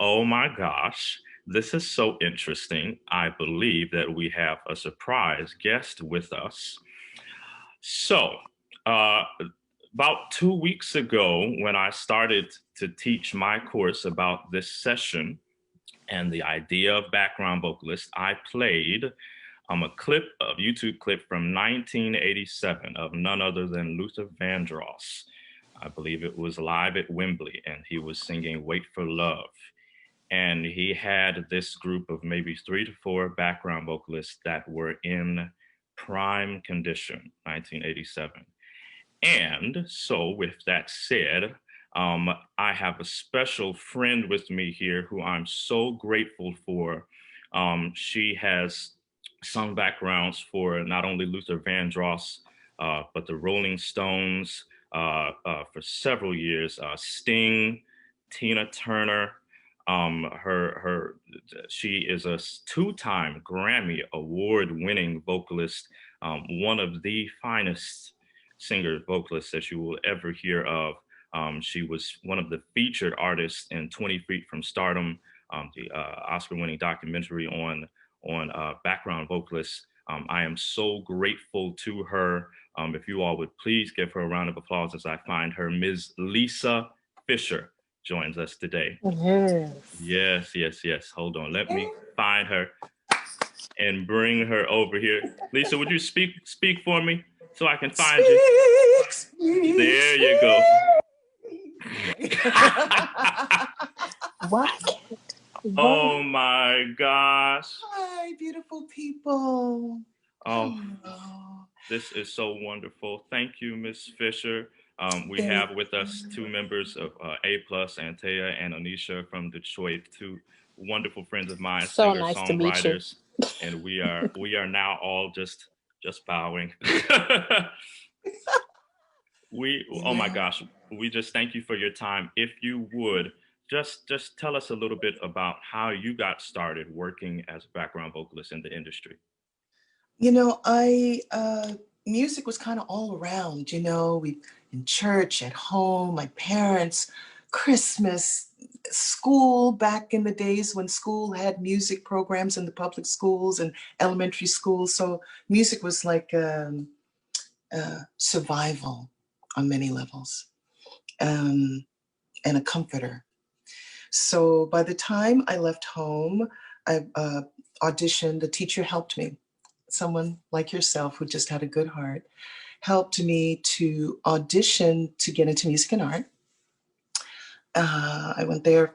Oh my gosh, this is so interesting. I believe that we have a surprise guest with us. So, uh, about 2 weeks ago, when I started to teach my course about this session and the idea of background vocalist, I played a clip, a YouTube clip from 1987 of none other than Luther Vandross. I believe it was live at Wembley, and he was singing Wait for Love. And he had this group of maybe 3 to 4 background vocalists that were in prime condition, 1987. And so, with that said, I have a special friend with me here who I'm so grateful for. She has sung backgrounds for not only Luther Vandross, but the Rolling Stones for several years, Sting, Tina Turner. She is a 2-time Grammy award-winning vocalist, one of the finest singer vocalists that you will ever hear of. She was one of the featured artists in 20 Feet from Stardom, the Oscar-winning documentary on background vocalists. I am so grateful to her. If you all would please give her a round of applause as I find her. Ms. Lisa Fischer joins us today. Yes. Yes. Hold on. Let me find her and bring her over here. Lisa, would you speak for me so I can find you? There you go. What? Oh my gosh. Hi, beautiful people. Oh, this is so wonderful. Thank you, Miss Fisher. We have with us 2 members of A Plus, Antea and Anisha from Detroit, 2 wonderful friends of mine, So nice to meet you. songwriters, and we are now all just bowing. Oh my gosh, we just thank you for your time. If you would just tell us a little bit about how you got started working as a background vocalist in the industry. Music was kind of all around, we in church, at home, my parents, Christmas, school, back in the days when school had music programs in the public schools and elementary schools. So music was like survival on many levels, and a comforter. So by the time I left home, I auditioned. A teacher helped me. Someone like yourself who just had a good heart helped me to audition to get into music and art. I went there,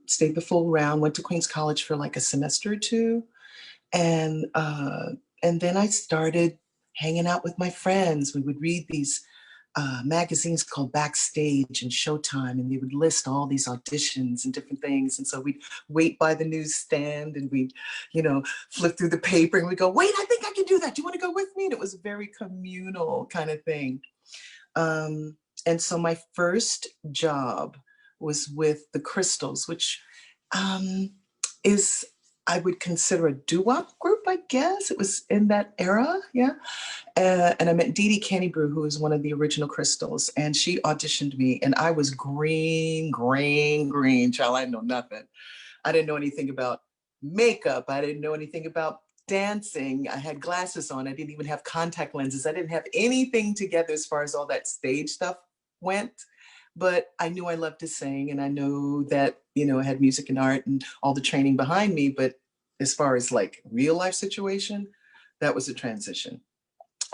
stayed the full round, went to Queens College for like a semester or 2. And then I started hanging out with my friends. We would read these magazines called Backstage and Showtime, and they would list all these auditions and different things. And so we'd wait by the newsstand and we'd, flip through the paper and we'd go, wait, I think I can do that. Do you want to go with me? And it was a very communal kind of thing. And so my first job was with the Crystals, which is, I would consider a doo-wop group, I guess. It was in that era, yeah. And I met Dee Dee Kennebrew, who was one of the original Crystals, and she auditioned me, and I was green, child. I didn't know nothing. I didn't know anything about makeup. I didn't know anything about dancing. I had glasses on. I didn't even have contact lenses. I didn't have anything together as far as all that stage stuff went. But I knew I loved to sing, and I know that, I had music and art and all the training behind me. But as far as like real life situation, that was a transition.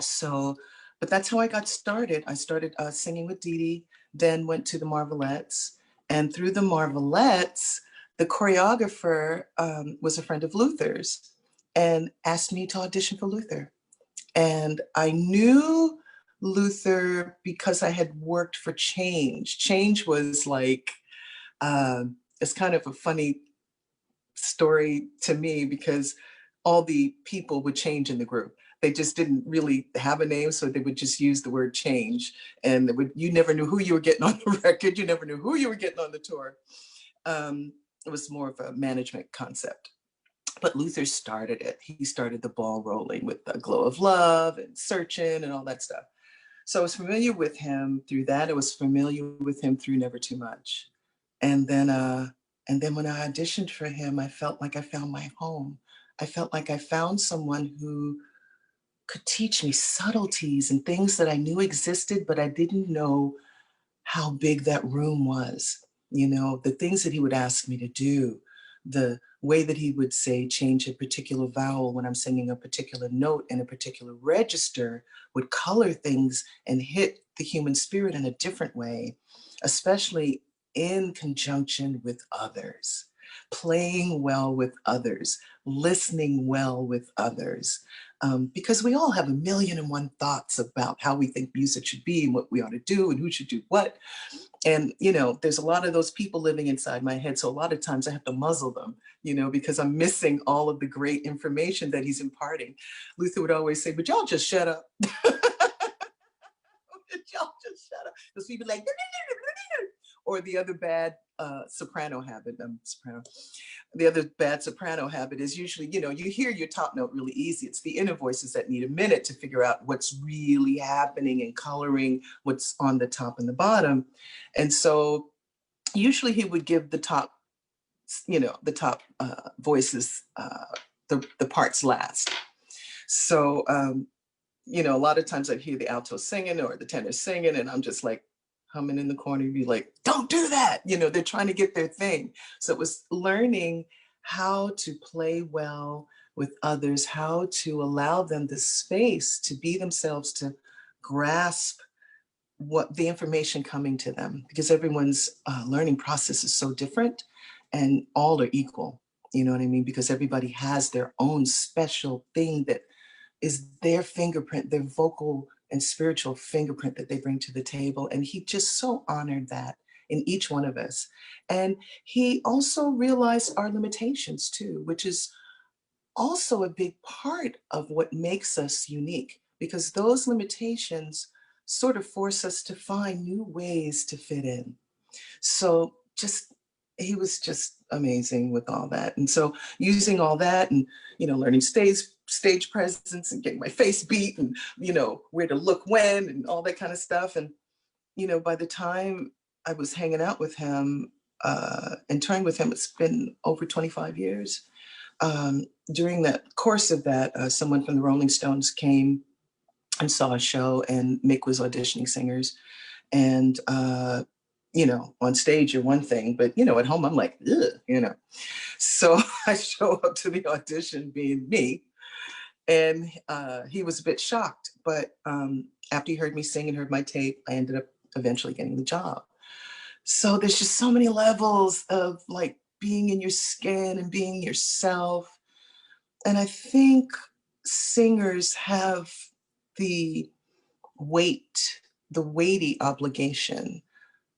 So, but that's how I got started. I started singing with Dee Dee, then went to the Marvelettes. And through the Marvelettes, the choreographer was a friend of Luther's and asked me to audition for Luther. And I knew Luther because I had worked for Change. Change was like, it's kind of a funny story to me because all the people would change in the group. They just didn't really have a name, so they would just use the word Change. And you never knew who you were getting on the record. You never knew who you were getting on the tour. It was more of a management concept. But Luther started it. He started the ball rolling with the Glow of Love and Searchin' and all that stuff. So I was familiar with him through that. I was familiar with him through Never Too Much. And then And then when I auditioned for him, I felt like I found my home. I felt like I found someone who could teach me subtleties and things that I knew existed, but I didn't know how big that room was. You know, the things that he would ask me to do, the way that he would say, change a particular vowel when I'm singing a particular note in a particular register would color things and hit the human spirit in a different way, especially in conjunction with others, playing well with others, listening well with others. Because we all have a million and one thoughts about how we think music should be and what we ought to do and who should do what. And, you know, there's a lot of those people living inside my head. So a lot of times I have to muzzle them, you know, because I'm missing all of the great information that he's imparting. Luther would always say, but y'all just shut up. Y'all just shut up. Because people like, or the other bad soprano habit, the other bad soprano habit is usually, you know, you hear your top note really easy. It's the inner voices that need a minute to figure out what's really happening and coloring what's on the top and the bottom. And so usually he would give the top, you know, the top voices, the parts last. So, you know, a lot of times I'd hear the alto singing or the tenor singing, and I'm just like humming in the corner, be like, don't do that. You know, they're trying to get their thing. So it was learning how to play well with others, how to allow them the space to be themselves, to grasp what the information coming to them, because everyone's learning process is so different and all are equal. You know what I mean? Because everybody has their own special thing that is their fingerprint, their vocal and spiritual fingerprint that they bring to the table. And he just so honored that in each one of us. And he also realized our limitations too, which is also a big part of what makes us unique, because those limitations sort of force us to find new ways to fit in. So just, he was just amazing with all that. And so using all that and, you know, learning stage presence and getting my face beat and, you know, where to look when and all that kind of stuff. And, you know, by the time I was hanging out with him and touring with him, it's been over 25 years. During that course of that, someone from the Rolling Stones came and saw a show, and Mick was auditioning singers. And, you know, on stage you're one thing, but, you know, at home I'm like, ugh, you know. So I show up to the audition being me, and he was a bit shocked. But after he heard me sing and heard my tape, I ended up eventually getting the job. So there's just so many levels of like being in your skin and being yourself. And I think singers have the weighty obligation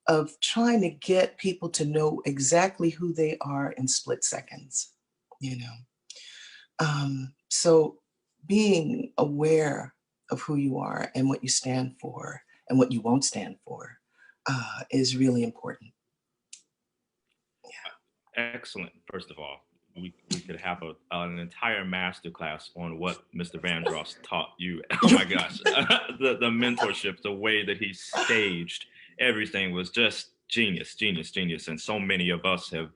of trying to get people to know exactly who they are in split seconds, you know. So being aware of who you are and what you stand for and what you won't stand for is really important. Yeah. Excellent. First of all, we could have an entire masterclass on what Mr. Vandross taught you. Oh my gosh, the mentorship, the way that he staged everything was just genius, genius, genius. And so many of us have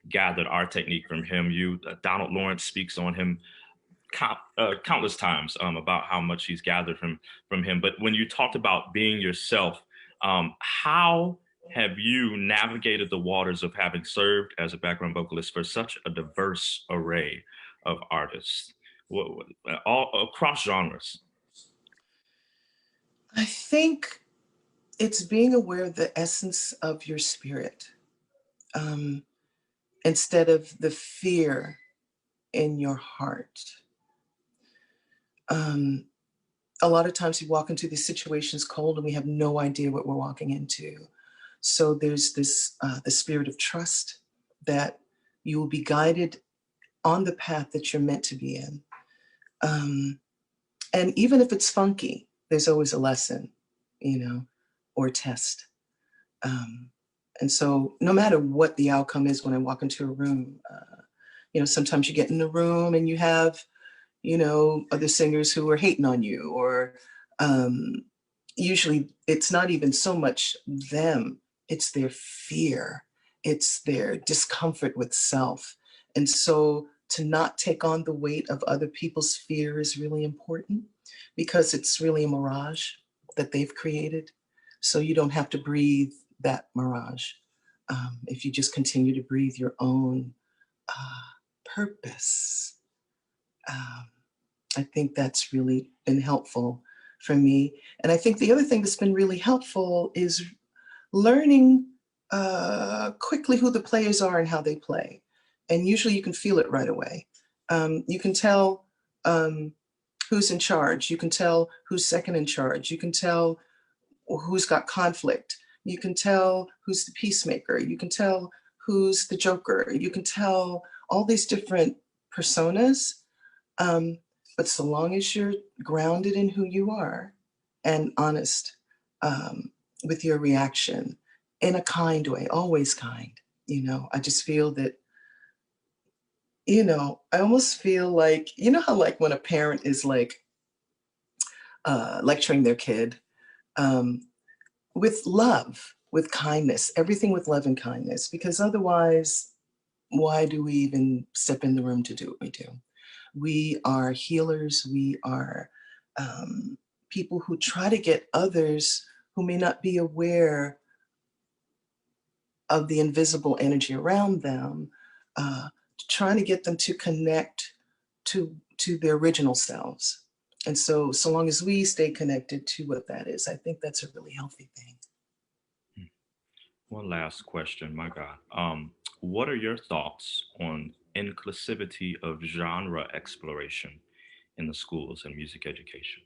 gathered our technique from him. Donald Lawrence speaks on him countless times about how much he's gathered from him. But when you talked about being yourself, how have you navigated the waters of having served as a background vocalist for such a diverse array of artists, all across genres? I think it's being aware of the essence of your spirit, instead of the fear in your heart. A lot of times we walk into these situations cold and we have no idea what we're walking into. So there's this the spirit of trust that you will be guided on the path that you're meant to be in. And even if it's funky, there's always a lesson, you know, or a test. And so no matter what the outcome is when I walk into a room, you know, sometimes you get in the room and you have, you know, other singers who are hating on you, or usually it's not even so much them, it's their fear. it's their discomfort with self. And so to not take on the weight of other people's fear is really important, because it's really a mirage that they've created. So you don't have to breathe that mirage. If you just continue to breathe your own purpose. I think that's really been helpful for me. And I think the other thing that's been really helpful is learning quickly who the players are and how they play. And usually you can feel it right away. You can tell who's in charge. You can tell who's second in charge. You can tell who's got conflict. You can tell who's the peacemaker. You can tell who's the joker. You can tell all these different personas. But so long as you're grounded in who you are and honest with your reaction in a kind way, always kind, I just feel that, I almost feel like, how like when a parent is like lecturing their kid with love, with kindness, everything with love and kindness, because otherwise, why do we even step in the room to do what we do? We are healers. We are people who try to get others who may not be aware of the invisible energy around them, trying to get them to connect to their original selves. And so long as we stay connected to what that is, I think that's a really healthy thing. One last question, my God. What are your thoughts on inclusivity of genre exploration in the schools and music education?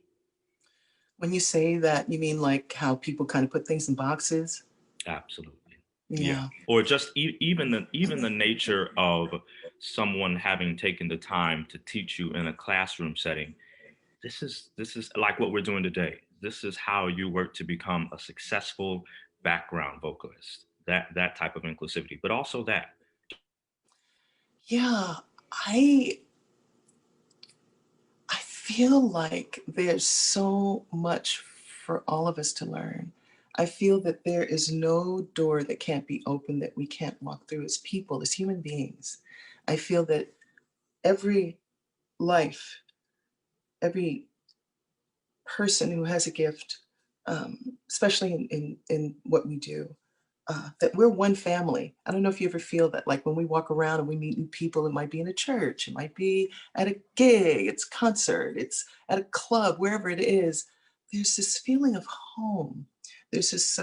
When you say that, you mean like how people kind of put things in boxes? Absolutely. Yeah. Or just even the nature of someone having taken the time to teach you in a classroom setting. This is like what we're doing today. This is how you work to become a successful background vocalist. That type of inclusivity, but also that. Yeah, I feel like there's so much for all of us to learn. I feel that there is no door that can't be opened that we can't walk through as people, as human beings. I feel that every life, every person who has a gift, especially in what we do, that we're one family. I don't know if you ever feel that, like when we walk around and we meet new people, it might be in a church, it might be at a gig, it's concert, it's at a club, wherever it is, there's this feeling of home. There's this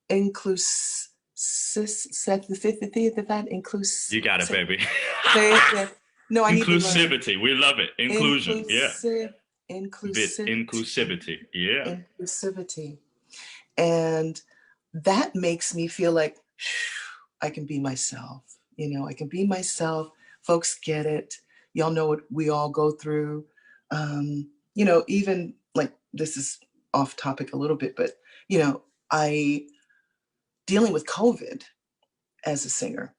inclusivity, You got it, baby. No, I need to learn. Inclusivity, we love it. Inclusion, Inclusivity. Inclusivity, yeah. Inclusivity. And that makes me feel like I can be myself. I can be myself. Folks get it. Y'all know what we all go through. Even like, this is off topic a little bit, but I dealing with COVID as a singer,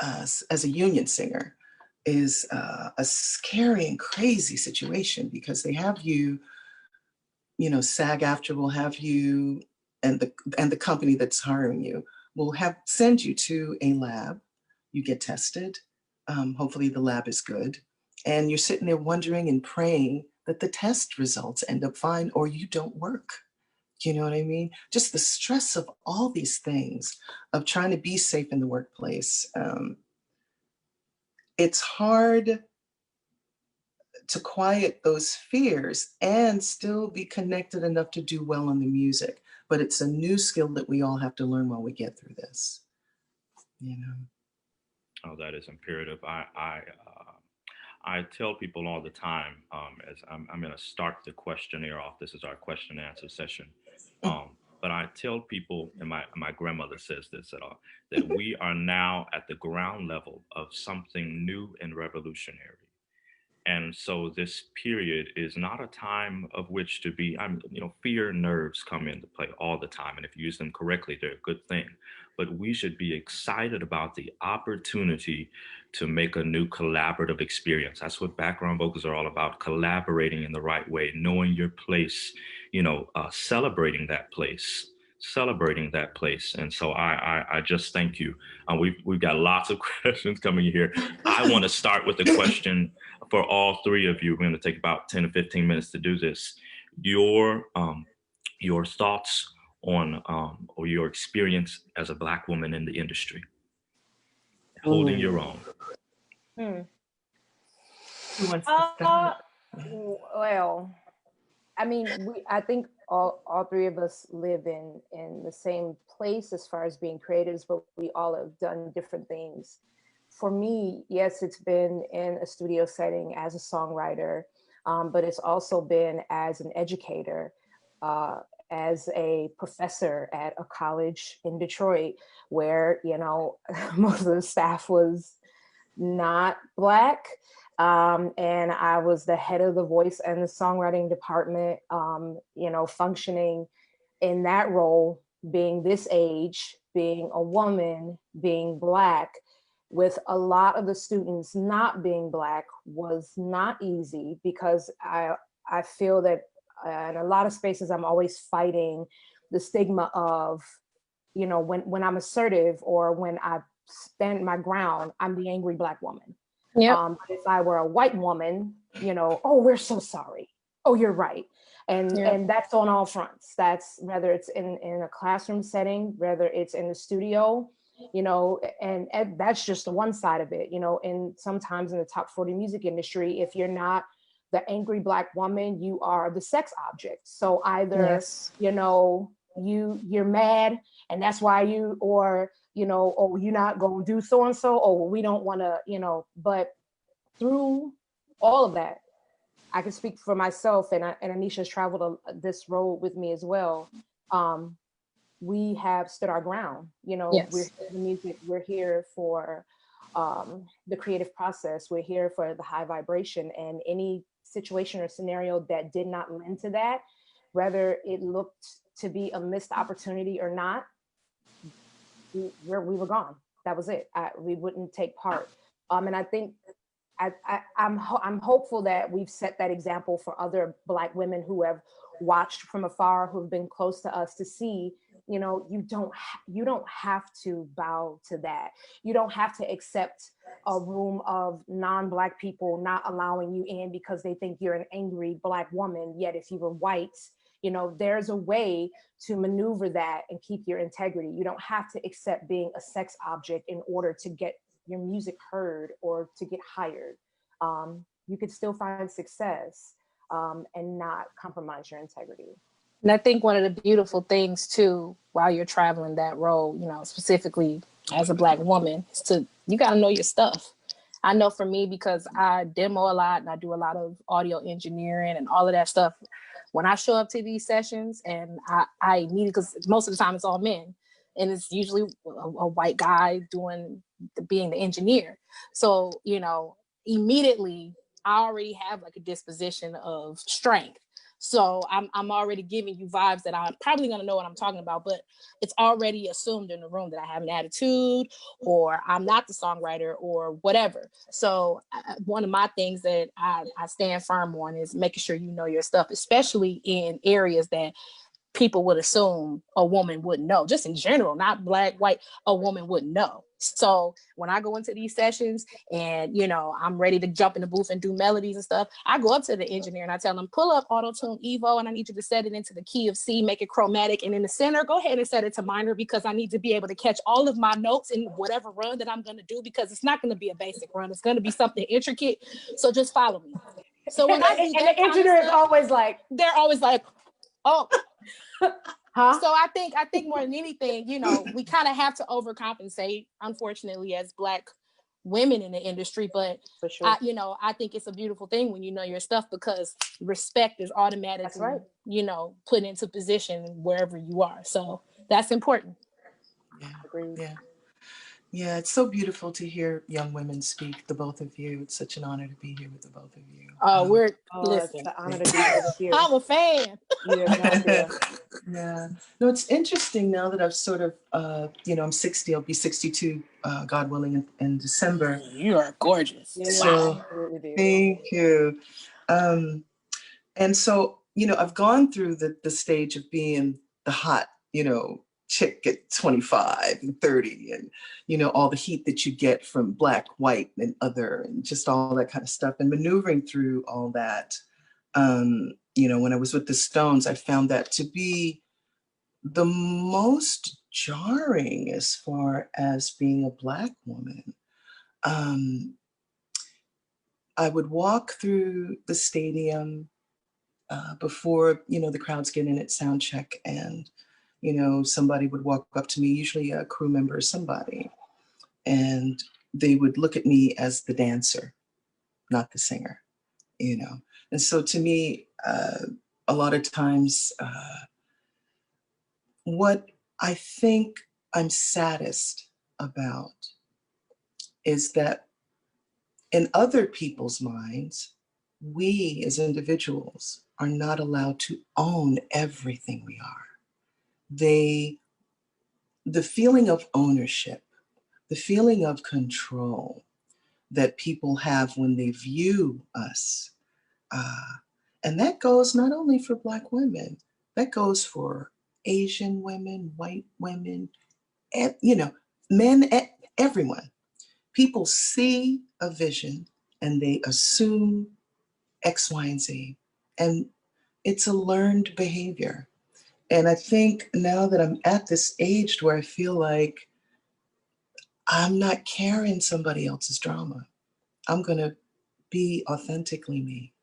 as a union singer, is a scary and crazy situation, because they have you. SAG-AFTRA will have you, and the company that's hiring you will send you to a lab. You get tested. Hopefully the lab is good. And you're sitting there wondering and praying that the test results end up fine, or you don't work. You know what I mean? Just the stress of all these things, of trying to be safe in the workplace. It's hard to quiet those fears and still be connected enough to do well on the music. But it's a new skill that we all have to learn while we get through this. Oh, that is imperative. I tell people all the time, as I'm going to start the questionnaire off. This is our question and answer session. But I tell people, and my grandmother says this, that we are now at the ground level of something new and revolutionary. And so this period is not a time of which to be, fear nerves come into play all the time. And if you use them correctly, they're a good thing. But we should be excited about the opportunity to make a new collaborative experience. That's what background vocals are all about: collaborating in the right way, knowing your place, celebrating that place. celebrating that place. And so I just thank you. We've got lots of questions coming here. I want to start with a question for all three of you. We're going to take about 10 to 15 minutes to do this. Your thoughts on or your experience as a Black woman in the industry, holding your own. Who wants to start? Well, I mean, I think all three of us live in the same place as far as being creatives, but we all have done different things. For me, yes, it's been in a studio setting as a songwriter, but it's also been as an educator, as a professor at a college in Detroit, where, you know, most of the staff was not Black. And I was the head of the voice and the songwriting department, you know, functioning in that role, being this age, being a woman, being Black, with a lot of the students not being Black was not easy, because I feel that in a lot of spaces, I'm always fighting the stigma of, you know, when I'm assertive or when I stand my ground, I'm the angry Black woman. But if I were a white woman, you know, oh, we're so sorry. Oh, you're right. And that's on all fronts. That's whether it's in a classroom setting, whether it's in the studio, you know, and that's just the one side of it, you know. And sometimes in the top 40 music industry, if you're not the angry Black woman, you are the sex object. So either, you know, you're mad and that's why you, or, you know, oh, you're not going to do so-and-so, oh, we don't want to, you know. But through all of that, I can speak for myself, and Anisha's traveled this road with me as well. We have stood our ground, you know. We're here for the music, we're here for the creative process, we're here for the high vibration, and any situation or scenario that did not lend to that, whether it looked to be a missed opportunity or not, we were gone. That was it. We wouldn't take part. And I think I'm hopeful that we've set that example for other Black women who have watched from afar, who've been close to us, to see, you know, you don't have to bow to that. You don't have to accept a room of non-Black people not allowing you in because they think you're an angry Black woman. Yet if you were white, you know, there's a way to maneuver that and keep your integrity. You don't have to accept being a sex object in order to get your music heard or to get hired. You could still find success and not compromise your integrity. And I think one of the beautiful things too, while you're traveling that road, you know, specifically as a Black woman, is you got to know your stuff. I know for me, because I demo a lot and I do a lot of audio engineering and all of that stuff. When I show up to these sessions, and I need, because most of the time it's all men, and it's usually a white guy being the engineer. So, you know, immediately I already have like a disposition of strength. So I'm already giving you vibes that I'm probably going to know what I'm talking about, but it's already assumed in the room that I have an attitude, or I'm not the songwriter, or whatever. So one of my things that I stand firm on is making sure you know your stuff, especially in areas that people would assume a woman wouldn't know, just in general, not Black, white, a woman wouldn't know. So when I go into these sessions and, you know, I'm ready to jump in the booth and do melodies and stuff, I go up to the engineer and I tell him, pull up Auto-Tune Evo, and I need you to set it into the key of C, make it chromatic. And in the center, go ahead and set it to minor, because I need to be able to catch all of my notes in whatever run that I'm going to do, because it's not going to be a basic run. It's going to be something intricate. So just follow me. So when I do and the engineer is always like, they're always like, oh, huh? So I think more than anything, you know, we kind of have to overcompensate, unfortunately, as Black women in the industry. But for sure, I think it's a beautiful thing when you know your stuff, because respect is automatically, that's right, you know, put into position wherever you are. So that's important. Yeah. Agreed. Yeah, it's so beautiful to hear young women speak, the both of you. It's such an honor to be here with the both of you. Listen, it's an honor to be over here. I'm a fan. You have no idea. Yeah. No, it's interesting now that I've sort of, I'm 60, I'll be 62, God willing, in December. You are gorgeous. Yeah, so thank you. And so, you know, I've gone through the stage of being the hot chick at 25 and 30, and, all the heat that you get from black, white, and other, and just all that kind of stuff, and maneuvering through all that. When I was with the Stones, I found that to be the most jarring as far as being a Black woman. I would walk through the stadium before, the crowds get in at sound check, and, somebody would walk up to me, usually a crew member or somebody, and they would look at me as the dancer, not the singer, And so to me, a lot of times, what I think I'm saddest about is that in other people's minds, we as individuals are not allowed to own everything we are. The feeling of ownership, the feeling of control that people have when they view us, and that goes not only for Black women, that goes for Asian women, white women, and, men, everyone. People see a vision and they assume X, Y, and Z. And it's a learned behavior. And I think now that I'm at this age where I feel like I'm not carrying somebody else's drama, I'm going to be authentically me.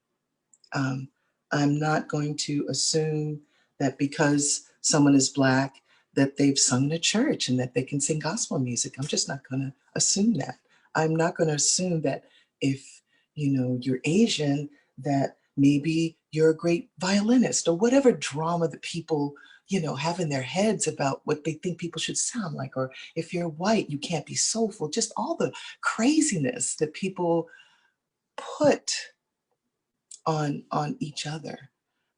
I'm not going to assume that because someone is Black, that they've sung in a church and that they can sing gospel music. I'm just not going to assume that. I'm not going to assume that if, you're Asian, that maybe you're a great violinist, or whatever drama that people, have in their heads about what they think people should sound like. Or if you're white, you can't be soulful. Just all the craziness that people put on each other.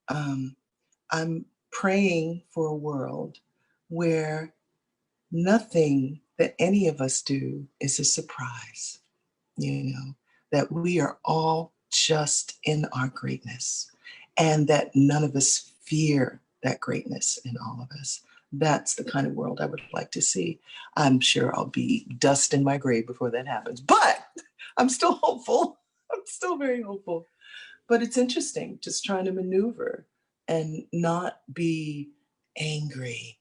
I'm praying for a world where nothing that any of us do is a surprise, that we are all just in our greatness, and that none of us fear that greatness in all of us. That's the kind of world I would like to see. I'm sure I'll be dust in my grave before that happens, but I'm still hopeful. I'm still very hopeful. But it's interesting just trying to maneuver and not be angry,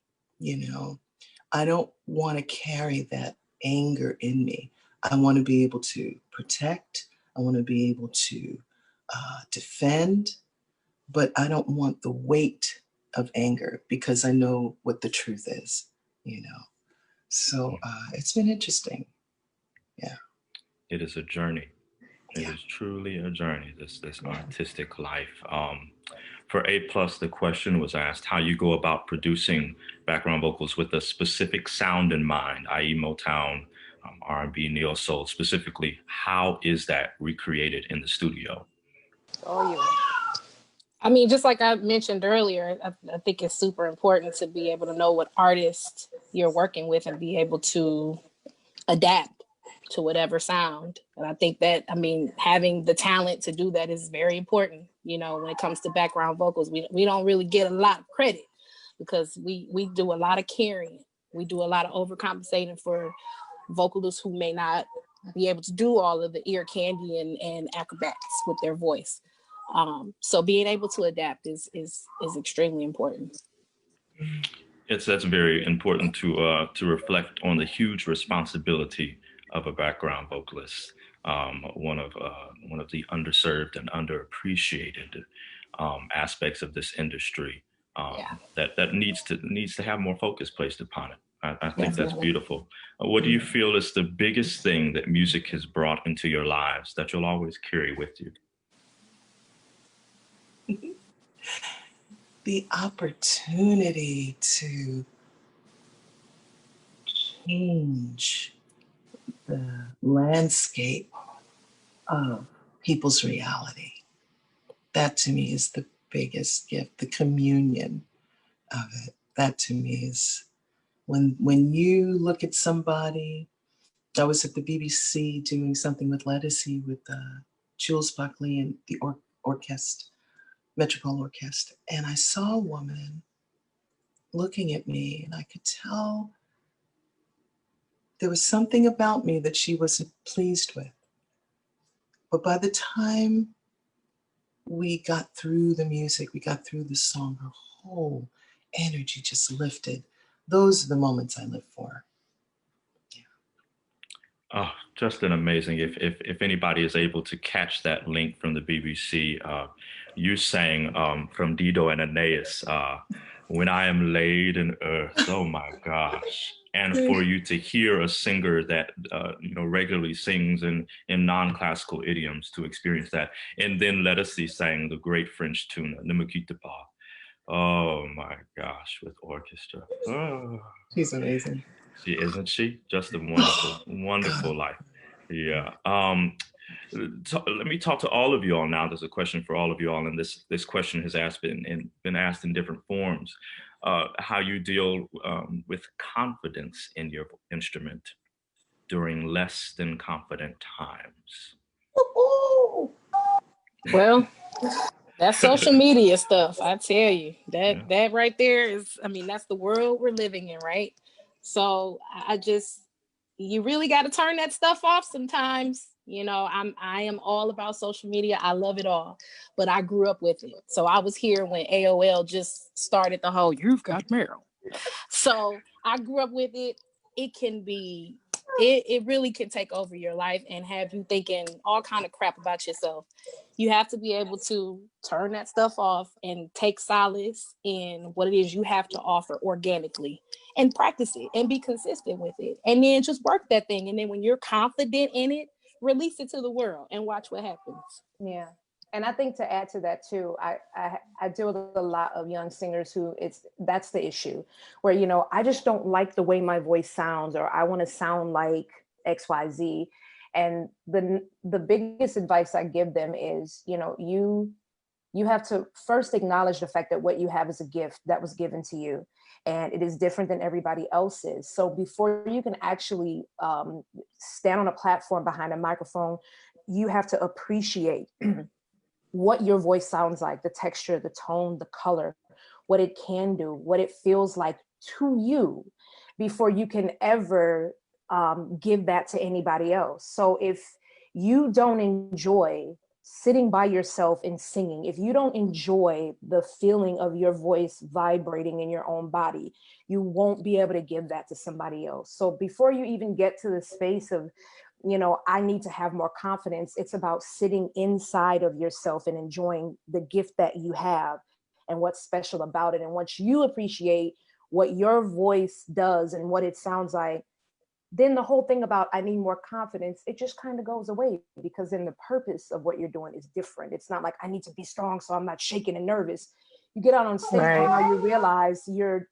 I don't want to carry that anger in me. I want to be able to protect. I want to be able to defend, but I don't want the weight of anger because I know what the truth is, So it's been interesting. Yeah. It is a journey. It Yeah. is truly a journey, this artistic life. For A plus, the question was asked how you go about producing background vocals with a specific sound in mind, i.e. Motown, R&B, neo soul. Specifically, how is that recreated in the studio? Oh, you. I mean, just like I mentioned earlier, I think it's super important to be able to know what artist you're working with and be able to adapt to whatever sound. And I think that, having the talent to do that is very important. When it comes to background vocals, we don't really get a lot of credit because we do a lot of carrying. We do a lot of overcompensating for vocalists who may not be able to do all of the ear candy and acrobatics with their voice. So being able to adapt is extremely important. That's very important to reflect on the huge responsibility of a background vocalist. One of the underserved and underappreciated aspects of this industry that needs to have more focus placed upon it. I think that's beautiful. What do you feel is the biggest thing that music has brought into your lives that you'll always carry with you? The opportunity to change the landscape of people's reality. That to me is the biggest gift, the communion of it. That to me is when you look at somebody. I was at the BBC doing something with Lettucey with Jules Buckley and the orchestra, Metropole Orchestra, and I saw a woman looking at me, and I could tell there was something about me that she wasn't pleased with. But by the time we got through the music, we got through the song, her whole energy just lifted. Those are the moments I live for. Oh, just an amazing. If anybody is able to catch that link from the BBC, you sang from Dido and Aeneas, "When I am laid in earth." Oh my gosh! And for you to hear a singer that regularly sings in non-classical idioms, to experience that, and then Let Us See sang the great French tune "Ne me quitte pas." Oh my gosh, with orchestra. Oh. She's amazing. She isn't she? Just a wonderful, wonderful life. Yeah. Let me talk to all of you all now. There's a question for all of you all, and this question has been asked in different forms. How you deal with confidence in your instrument during less than confident times. Well, that social media stuff, I tell you, Yeah. that right there is, I mean, that's the world we're living in, right? So you really got to turn that stuff off sometimes. I am all about social media. I love it all, but I grew up with it. So I was here when AOL just started the whole "You've got mail." So I grew up with it. It really can take over your life and have you thinking all kind of crap about yourself. You have to be able to turn that stuff off and take solace in what it is you have to offer organically, and practice it and be consistent with it, and then just work that thing. And then when you're confident in it, release it to the world and watch what happens. Yeah. And I think to add to that too, I deal with a lot of young singers who that's the issue, where, I just don't like the way my voice sounds, or I want to sound like XYZ. And the biggest advice I give them is, you have to first acknowledge the fact that what you have is a gift that was given to you, and it is different than everybody else's. So before you can actually stand on a platform behind a microphone, you have to appreciate what your voice sounds like, the texture, the tone, the color, what it can do, what it feels like to you, before you can ever give that to anybody else. So if you don't enjoy sitting by yourself and singing, if you don't enjoy the feeling of your voice vibrating in your own body, you won't be able to give that to somebody else. So before you even get to the space of, I need to have more confidence, it's about sitting inside of yourself and enjoying the gift that you have and what's special about it. And once you appreciate what your voice does and what it sounds like, then the whole thing about I need more confidence, it just kind of goes away, because then the purpose of what you're doing is different. It's not like I need to be strong so I'm not shaking and nervous. You get out on stage, right, and now you realize you're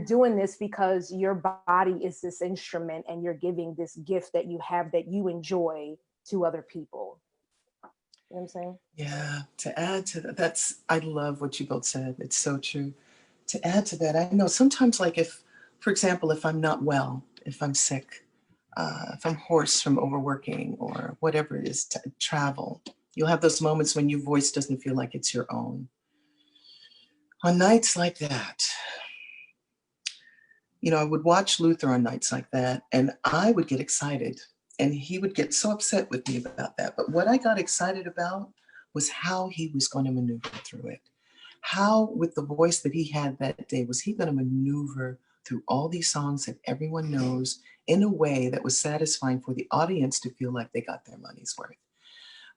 doing this because your body is this instrument, and you're giving this gift that you have that you enjoy to other people. You know what I'm saying? Yeah, to add to that, I love what you both said. It's so true. To add to that, I know sometimes, like for example, if I'm not well, if I'm sick, if I'm hoarse from overworking or whatever it is, travel, you'll have those moments when your voice doesn't feel like it's your own. On nights like that, I would watch Luther on nights like that, and I would get excited, and he would get so upset with me about that. But what I got excited about was how he was going to maneuver through it. How, with the voice that he had that day, was he going to maneuver through all these songs that everyone knows in a way that was satisfying for the audience to feel like they got their money's worth,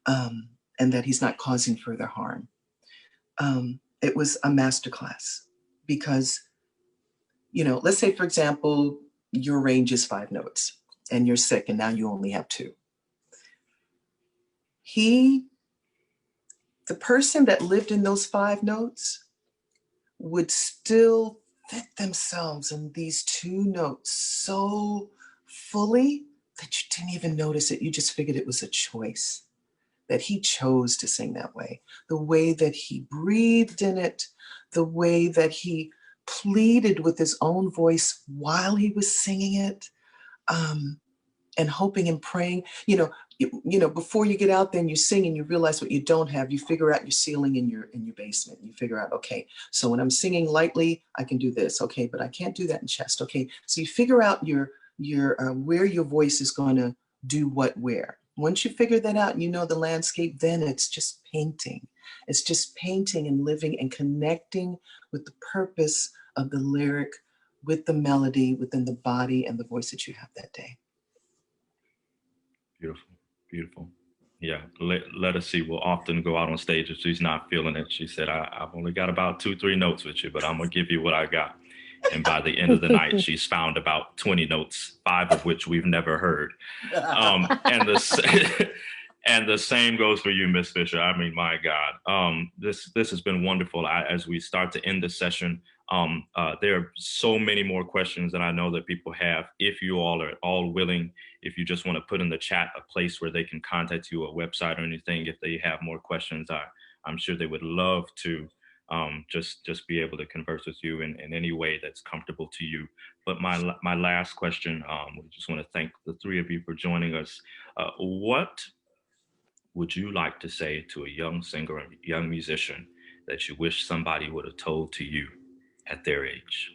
and that he's not causing further harm. It was a masterclass, because, let's say, for example, your range is 5 notes and you're sick and now you only have 2. The person that lived in those 5 notes would still fit themselves in these 2 notes so fully that you didn't even notice it. You just figured it was a choice, that he chose to sing that way. The way that he breathed in it, the way that he pleaded with his own voice while he was singing it. and hoping and praying. Before you get out there and you sing and you realize what you don't have, you figure out your ceiling in your basement. You figure out, okay, so when I'm singing lightly, I can do this. Okay, but I can't do that in chest. Okay, so you figure out your where your voice is going to do what where. Once you figure that out and you know the landscape, then it's just painting. It's just painting and living and connecting with the purpose of the lyric, with the melody, within the body and the voice that you have that day. Beautiful, beautiful. Yeah, let us see. We'll often go out on stage if she's not feeling it. She said, I've only got about 2-3 notes with you, but I'm going to give you what I got. And by the end of the night, she's found about 20 notes, 5 of which we've never heard. And the same goes for you, Miss Fischer. I mean, my God, this has been wonderful. As we start to end the session, there are so many more questions that I know that people have. If you all are all willing, if you just want to put in the chat a place where they can contact you, a website or anything, if they have more questions, I'm sure they would love to just be able to converse with you in any way that's comfortable to you. But my last question, we just want to thank the 3 of you for joining us. What would you like to say to a young singer, a young musician that you wish somebody would have told to you at their age?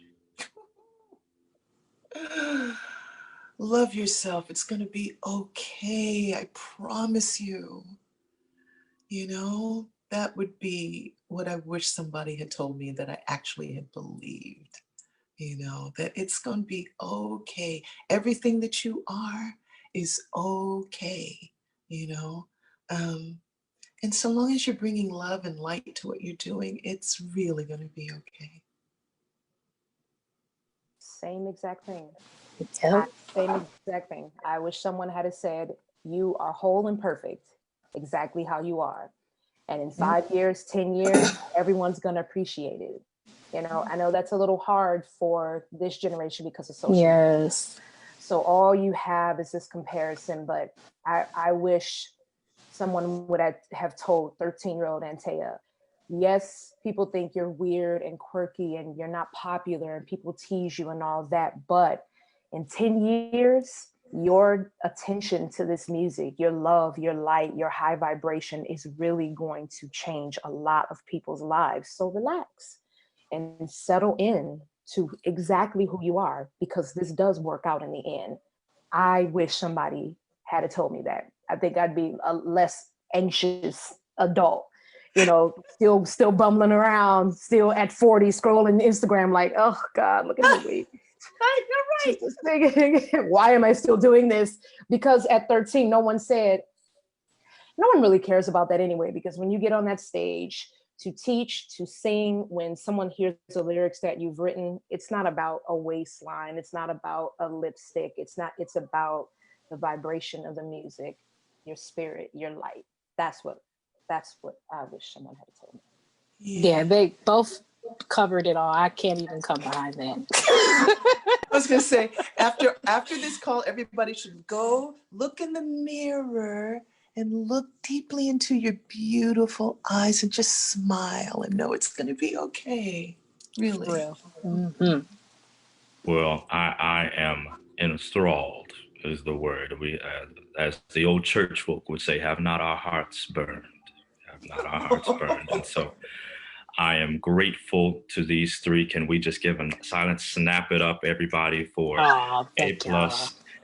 Love yourself. It's going to be okay. I promise you. That would be what I wish somebody had told me that I actually had believed. That it's going to be okay. Everything that you are is okay. And so long as you're bringing love and light to what you're doing, it's really going to be okay. Same exact thing. Yep. Same exact thing. I wish someone had said, you are whole and perfect, exactly how you are. And in 5 years, 10 years, everyone's going to appreciate it. I know that's a little hard for this generation because of social media. Yes. So all you have is this comparison, but I wish someone would have told 13-year-old Antea, yes, people think you're weird and quirky and you're not popular and people tease you and all that, but in 10 years, your attention to this music, your love, your light, your high vibration is really going to change a lot of people's lives. So relax and settle in to exactly who you are, because this does work out in the end. I wish somebody had told me that. I think I'd be a less anxious adult, still bumbling around, still at 40, scrolling Instagram like, oh God, look at me. You're right. Why am I still doing this? Because at 13, no one really cares about that anyway, because when you get on that stage to teach, to sing, when someone hears the lyrics that you've written, it's not about a waistline. It's not about a lipstick. It's about the vibration of the music, your spirit, your light. That's what I wish someone had told me. Yeah, they both covered it all. I can't even come behind that. I was going to say, after this call, everybody should go look in the mirror and look deeply into your beautiful eyes and just smile and know it's going to be okay. Really. Real. Mm-hmm. Well, I am enthralled is the word. We, as the old church folk would say, have not our hearts burned. Have not our hearts burned. And so I am grateful to these 3. Can we just give a silent snap it up, everybody, for A+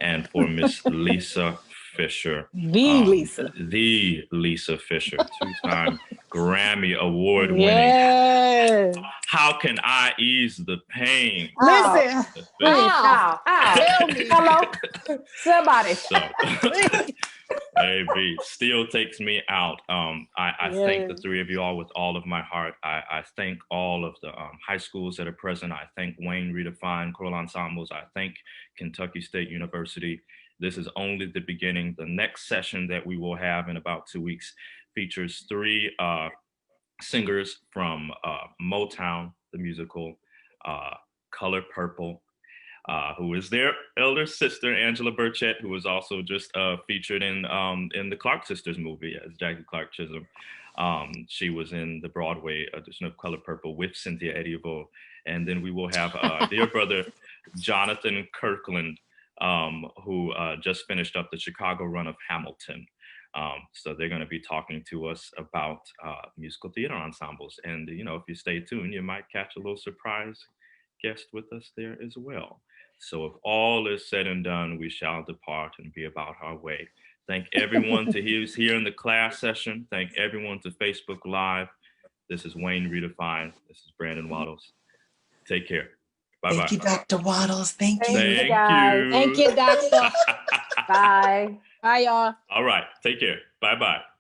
and for Miss Lisa Fischer. The Lisa Fischer, 2-time Grammy Award winning. Yes. How can I ease the pain? Listen. Tell me. Hello? Somebody. So, baby, still takes me out. I thank the 3 of you all with all of my heart. I thank all of the high schools that are present. I thank Wayne Redefined Choral Ensembles. I thank Kentucky State University. This is only the beginning. The next session that we will have in about 2 weeks features 3 singers from Motown, the musical, Color Purple, who is their elder sister, Angela Burchett, who was also just featured in the Clark Sisters movie as Jackie Clark Chisholm. She was in the Broadway edition of Color Purple with Cynthia Erivo. And then we will have dear brother Jonathan Kirkland, who just finished up the Chicago run of Hamilton. So they're going to be talking to us about musical theater ensembles. And, you know, if you stay tuned, you might catch a little surprise guest with us there as well. So if all is said and done, we shall depart and be about our way. Thank everyone who's here in the class session. Thank everyone to Facebook Live. This is Wayne Redefined. This is Brandon Waddles. Take care. Bye-bye. Thank you, Dr. Waddles. Thank you. Thank guys. you. Thank you, doctor. Bye. Bye, y'all. All right. Take care. Bye-bye.